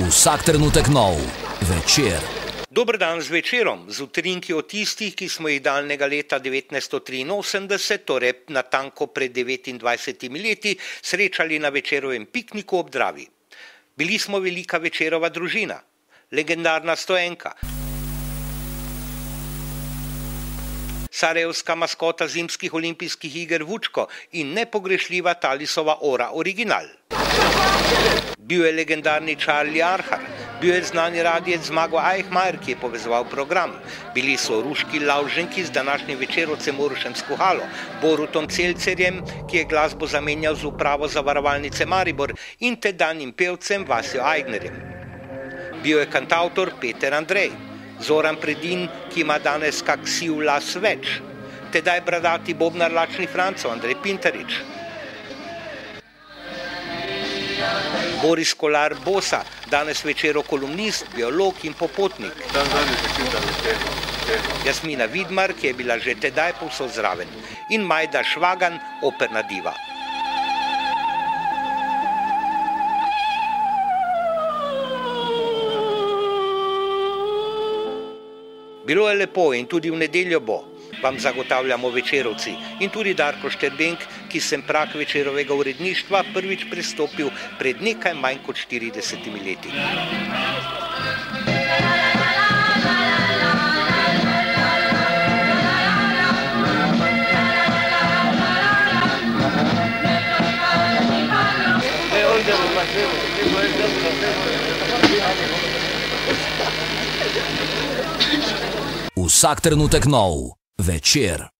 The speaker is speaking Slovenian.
Vsak trenutek nov večer. Dober dan z večerom, z utrinki o tistih, ki smo jih daljnega leta 1983, torej natanko pred 29 leti, srečali na večerovem pikniku ob Dravi. Bili smo velika Večerova družina, legendarna stoenka, sarajevska maskota zimskih olimpijskih iger Vučko in nepogrešljiva Talisova ora original. Bil je legendarni Charlie Arhar, bil je znani radijec Zmago Eichmajer, ki je povezoval program. Bili so ruški Lauženki z današnjim večerovcem Urošem Skuhalo, Borutom Celcerjem, ki je glasbo zamenjal z upravo zavarovalnice Maribor, in tedanjim pevcem Vasjo Aignerjem. Bil je kantavtor Peter Andrej, Zoran Predin, ki ima danes kak siv las več, tedaj bradati bobnar Lačni Franco Andrej Pintarič, Boris Kolar Bosa, danes Večerov kolumnist, biolog in popotnik. Jasmina Vidmar, ki je bila že tedaj povsod zraven, in Majda Švagan, operna diva. Bilo je lepo in tudi v nedeljo bo, vam zagotavljamo večerovci, in tudi Darko Šterbenk, ki sem prag Večerovega uredništva prvič prestopil pred nekaj manj kot 40 leti. Vsak trenutek nov večer.